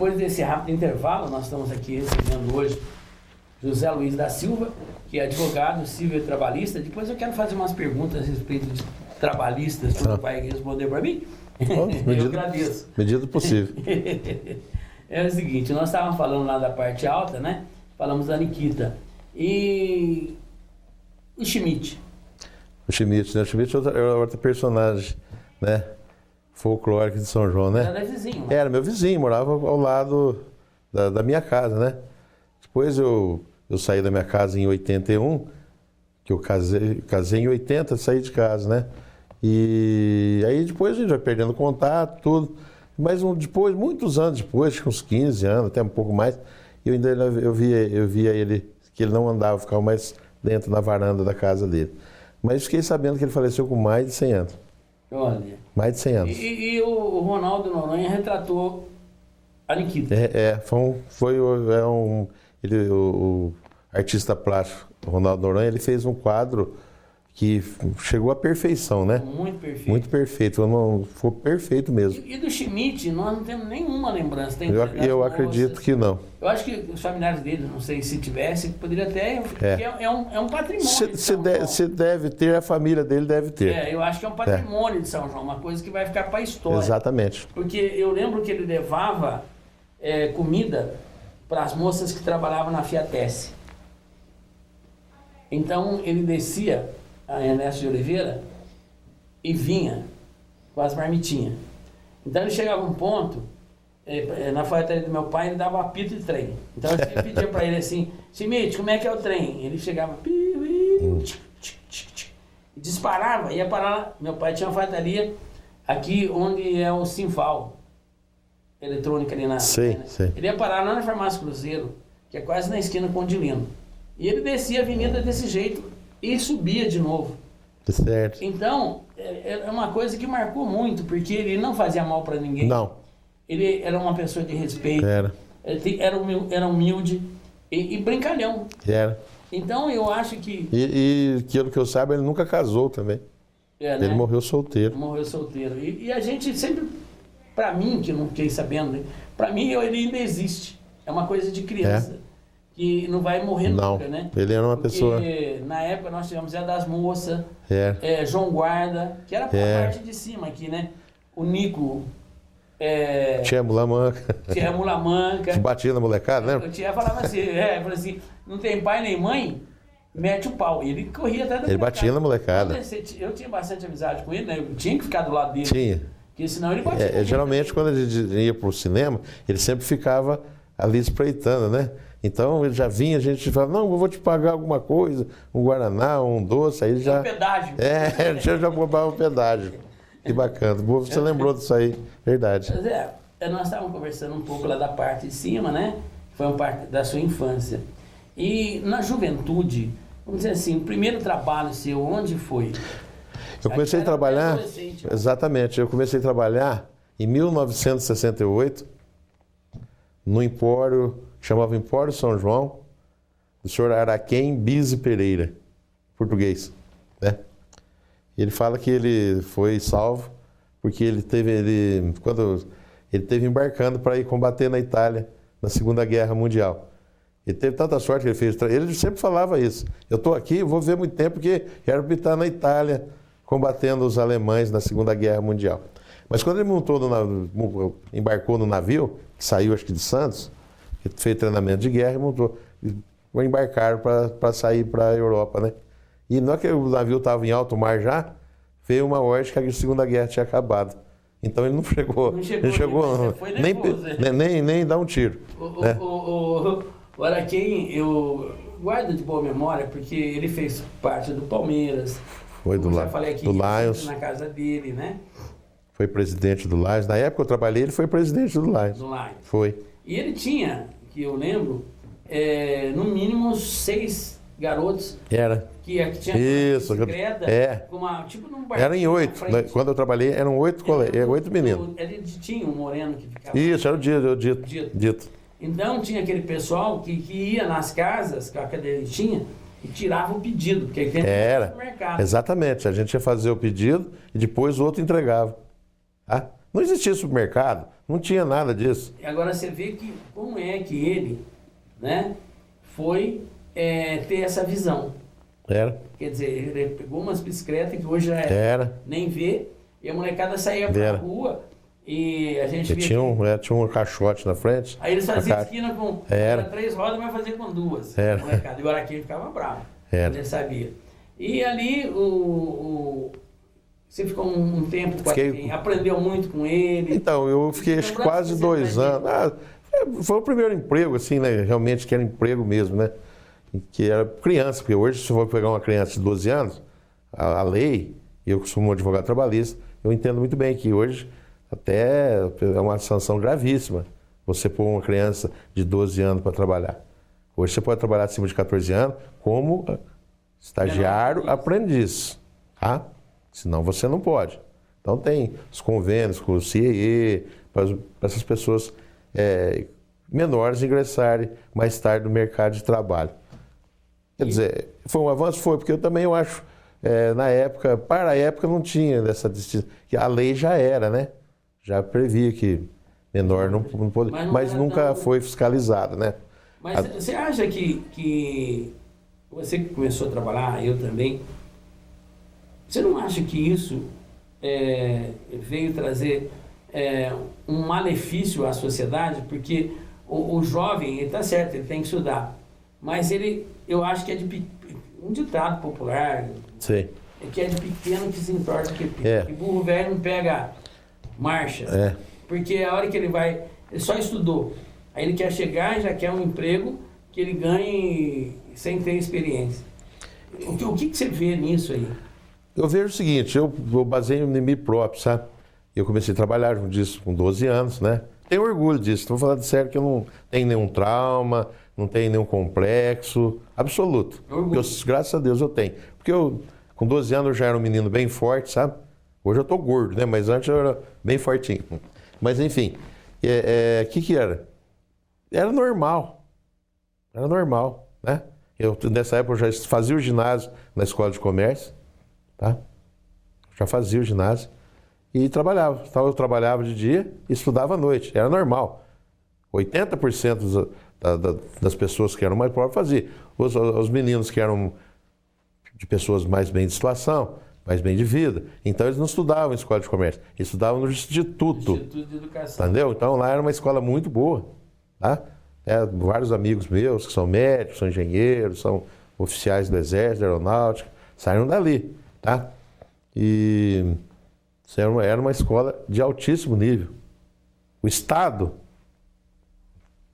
depois desse rápido intervalo, nós estamos aqui recebendo hoje José Luiz da Silva, que é advogado civil e trabalhista. Depois eu quero fazer umas perguntas a respeito de trabalhistas, você vai responder para mim? Eu agradeço. Medida possível. É o seguinte, nós estávamos falando lá da parte alta, né? Falamos da Nikita. E o Schmidt? O Schmidt, né? O Schmidt é outro personagem, né? Folclórico de São João, né? Era vizinho. Né? Era meu vizinho, morava ao lado da minha casa, né? Depois eu saí da minha casa em 81, que eu casei em 80, saí de casa, né? E aí depois a gente vai perdendo contato, tudo. Mas depois, muitos anos depois, uns 15 anos, até um pouco mais, eu via ele, que ele não andava, ficava mais dentro da varanda da casa dele. Mas fiquei sabendo que ele faleceu com mais de 100 anos. Olha. Mais de 100 anos. E o Ronaldo Noronha retratou a Nikita. O artista plástico Ronaldo Noronha, ele fez um quadro que chegou à perfeição, né? Muito perfeito. Muito perfeito, foi perfeito mesmo. E do Schmidt, nós não temos nenhuma lembrança. Eu acredito que não. Eu acho que os familiares dele, não sei se tivesse, poderia até... É um patrimônio Se deve ter, a família dele deve ter. Eu acho que é um patrimônio de São João, uma coisa que vai ficar para a história. Exatamente. Porque eu lembro que ele levava comida para as moças que trabalhavam na Fiatesse. Então ele descia a Ernesto de Oliveira e vinha com as marmitinhas. Então ele chegava a um ponto, na alfaiataria do meu pai, ele dava apito de trem. Então eu pedia para ele assim, Schmidt, como é que é o trem? Ele chegava, e disparava, ia parar. Meu pai tinha uma alfaiataria aqui onde é o Sinfal, eletrônica ali na... Sei. Ele ia parar lá na Farmácia Cruzeiro, que é quase na esquina com o Dilino. E ele descia a avenida desse jeito e subia de novo. Certo. Então, é uma coisa que marcou muito, porque ele não fazia mal para ninguém. Não. Ele era uma pessoa de respeito. Era humilde e brincalhão. Era. Então, eu acho que... E pelo que eu saiba, ele nunca casou também. Né? Ele morreu solteiro. Morreu solteiro. E a gente sempre, para mim, que não fiquei sabendo, né? Para mim, ele ainda existe. É uma coisa de criança. Que não vai morrer nunca, né? Ele era uma pessoa... Porque na época nós tivemos Zé das Moças, João Guarda, que era a parte de cima aqui, né? O Nico... Tia Mulamanca. Que batia na molecada, né? O Tia falava assim, não tem pai nem mãe, mete o pau. E ele corria atrás da molecada. Ele batia na molecada. Eu tinha bastante amizade com ele, né? Eu tinha que ficar do lado dele. Tinha. Porque senão ele batia. Geralmente, quando ele ia pro cinema, ele sempre ficava ali espreitando, né? Então ele já vinha, a gente falava, não, eu vou te pagar alguma coisa, um guaraná, um doce, aí ele já... Um pedágio. Ele já roubava o pedágio. Que bacana. Você lembrou disso aí, verdade. Mas nós estávamos conversando um pouco lá da parte de cima, né? Foi uma parte da sua infância. E na juventude, vamos dizer assim, o primeiro trabalho seu, onde foi? Eu comecei a trabalhar... Exatamente, eu comecei a trabalhar em 1968, no empório... chamava Empório São João, do senhor Araquém Bise Pereira, português, né? Ele fala que ele foi salvo porque quando ele teve embarcando para ir combater na Itália na Segunda Guerra Mundial. Ele teve tanta sorte que ele fez. Ele sempre falava isso. Eu estou aqui, vou ver muito tempo porque quero estar na Itália combatendo os alemães na Segunda Guerra Mundial. Mas quando ele embarcou no navio, que saiu acho que de Santos, que fez treinamento de guerra e embarcaram para sair para a Europa, né? E na hora que o navio estava em alto mar já, veio uma ordem que a Segunda Guerra tinha acabado. Então ele não chegou nem dar um tiro. O Araquém, eu guardo de boa memória, porque ele fez parte do Palmeiras. Foi do Lions. Na casa dele, né? Foi presidente do Lions. Na época que eu trabalhei, ele foi presidente do Lions. Foi. E ele tinha, que eu lembro, no mínimo 6 garotos. Era. Que tinha isso, bicicleta, tipo num barco. Era em 8. Quando eu trabalhei, eram 8 meninos. Ele tinha um moreno que ficava... Isso, era o Dito. Então tinha aquele pessoal que ia nas casas, com a cadernetinha, e tirava o pedido, porque aí era no mercado. Exatamente, a gente ia fazer o pedido e depois o outro entregava. Tá? Não existia supermercado, Não tinha nada disso. Agora você vê que como é que ele, né, foi ter essa visão. Era. Quer dizer, ele pegou umas bicicletas que hoje já nem vê, e a molecada saía pra rua e a gente via tinha um caixote na frente. Aí eles faziam esquina com 3 rodas, mas fazia com 2. Molecada. E o Araquém ficava bravo. Ele sabia. E ali você ficou um tempo com Araquém, aprendeu muito com ele. Então, eu fiquei acho que quase 2 anos. Foi o primeiro emprego, assim, né? Realmente que era emprego mesmo, né? Que era criança, porque hoje, se eu for pegar uma criança de 12 anos, a lei, eu que sou um advogado trabalhista, eu entendo muito bem que hoje até é uma sanção gravíssima você pôr uma criança de 12 anos para trabalhar. Hoje você pode trabalhar acima de 14 anos como estagiário, aprendiz, tá? Senão você não pode. Então tem os convênios com o CIE, para essas pessoas menores ingressarem mais tarde no mercado de trabalho. Quer dizer, foi um avanço? Foi, porque eu acho, na época, para a época não tinha dessa distinção, que a lei já era, né? Já previa que menor não podia, mas nunca foi fiscalizada, né? Mas você acha que você que começou a trabalhar, eu também, você não acha que isso veio trazer um malefício à sociedade? Porque o jovem, ele está certo, ele tem que estudar, mas eu acho que um ditado popular, sim, que é de pequeno que se entorta que burro velho não pega marcha, porque a hora que ele só estudou, aí ele quer chegar e já quer um emprego que ele ganhe sem ter experiência. O que você vê nisso aí? Eu vejo o seguinte, eu baseio em mim próprio, sabe? Eu comecei a trabalhar junto disso com 12 anos, né? Tenho orgulho disso, estou falando sério que eu não tenho nenhum trauma, não tenho nenhum complexo, absoluto. Graças a Deus eu tenho. Porque com 12 anos eu já era um menino bem forte, sabe? Hoje eu tô gordo, né? Mas antes eu era bem fortinho. Mas enfim, que era? Era normal. Era normal, né? Nessa época eu já fazia o ginásio na escola de comércio, tá? Já fazia o ginásio e trabalhava. Então eu trabalhava de dia e estudava à noite. Era normal. 80% das pessoas que eram mais pobres faziam. Os meninos que eram de pessoas mais bem de situação, mais bem de vida, então eles não estudavam em escola de comércio, eles estudavam no Instituto de Educação. Entendeu? Então lá era uma escola muito boa, tá? Vários amigos meus que são médicos, são engenheiros, são oficiais do Exército, da Aeronáutica, saíram dali, tá? E era uma escola de altíssimo nível. O Estado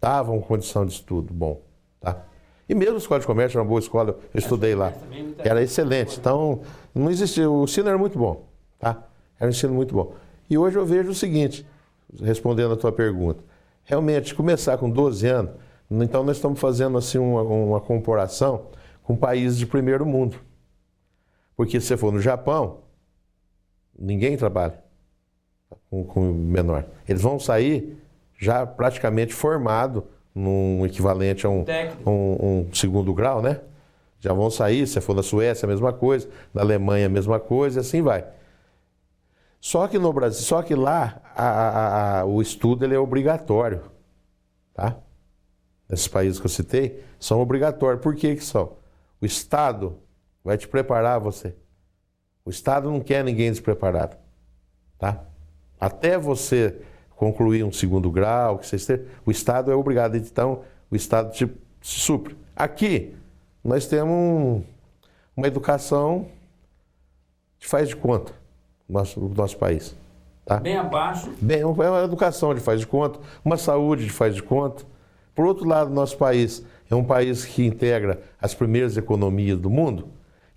dava uma condição de estudo bom, tá? E mesmo a escola de comércio era uma boa escola, eu estudei lá. Era excelente. Então, não existia, o ensino era muito bom, tá? Era um ensino muito bom. E hoje eu vejo o seguinte, respondendo a tua pergunta, realmente começar com 12 anos, então nós estamos fazendo assim uma comparação com países de primeiro mundo. Porque se você for no Japão, ninguém trabalha com menor. Eles vão sair já praticamente formado num equivalente a um segundo grau, né? Já vão sair, se for na Suécia, a mesma coisa, na Alemanha, a mesma coisa, e assim vai. Só que no Brasil, só que lá o estudo ele é obrigatório, tá? Nesses países que eu citei, são obrigatórios. Por que são? O Estado vai te preparar você. O Estado não quer ninguém despreparado, tá? Até você concluir um segundo grau, o Estado é obrigado, então o Estado te supre. Aqui, nós temos uma educação que faz de conta no nosso país. Tá? Bem abaixo. Uma educação de faz de conta, uma saúde de faz de conta. Por outro lado, nosso país é um país que integra as primeiras economias do mundo.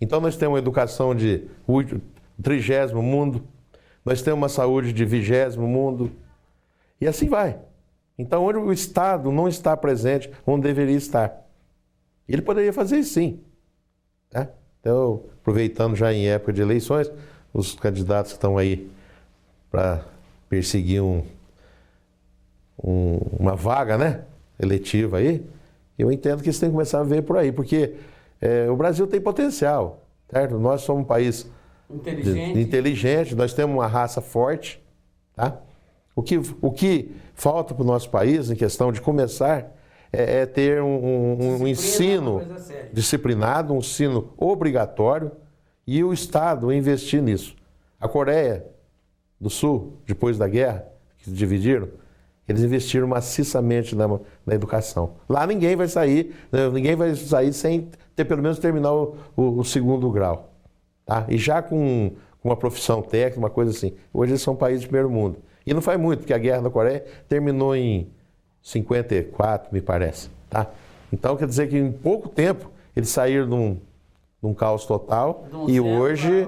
Então nós temos uma educação de 30º mundo, nós temos uma saúde de 20º mundo, e assim vai. Então, onde o Estado não está presente, onde deveria estar. Ele poderia fazer isso sim. Tá? Então, aproveitando já em época de eleições, os candidatos que estão aí para perseguir uma vaga, né, eletiva aí, eu entendo que isso tem que começar a ver por aí, porque o Brasil tem potencial, certo? Nós somos um país inteligente, nós temos uma raça forte, tá? O que falta para o nosso país, em questão de começar, é ter um ensino disciplinado, um ensino obrigatório, e o Estado investir nisso. A Coreia do Sul, depois da guerra, que se dividiram, eles investiram maciçamente na educação. Lá ninguém vai sair sem ter pelo menos terminar o segundo grau. Tá? E já com uma profissão técnica, uma coisa assim. Hoje eles são um país de primeiro mundo. E não faz muito, porque a guerra da Coreia terminou em 54, me parece. Tá? Então quer dizer que em pouco tempo eles saíram de um caos total e hoje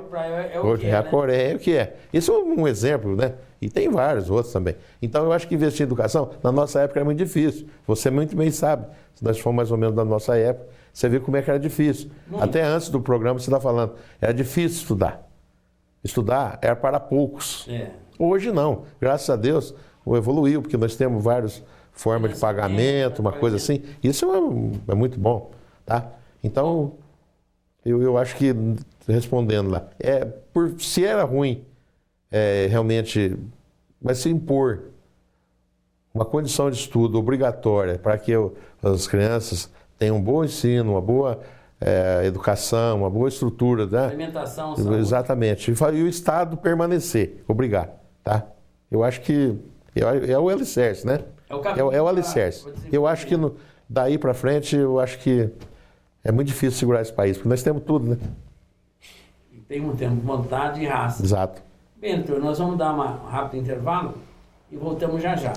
é a Coreia é o que é. Isso é um exemplo, né? E tem vários outros também. Então eu acho que investir em educação, na nossa época era muito difícil. Você muito bem sabe, se nós formos mais ou menos da nossa época, você vê como é que era difícil. Até antes do programa você está falando, era difícil estudar. Estudar era para poucos. Hoje não, graças a Deus evoluiu, porque nós temos várias formas de pagamento, uma coisa assim. Isso é muito bom, tá? Então, eu acho que, respondendo lá, se era ruim, realmente, vai se impor uma condição de estudo obrigatória para que as crianças tenham um bom ensino, uma boa educação, uma boa estrutura, né? Alimentação, saúde. Exatamente. E o Estado permanecer, obrigar, tá? Eu acho que é o alicerce, né? É o alicerce. Eu acho que daí para frente, eu acho que é muito difícil segurar esse país, porque nós temos tudo, né? Temos vontade e raça. Exato. Bem, então, nós vamos dar um rápido intervalo e voltamos já já.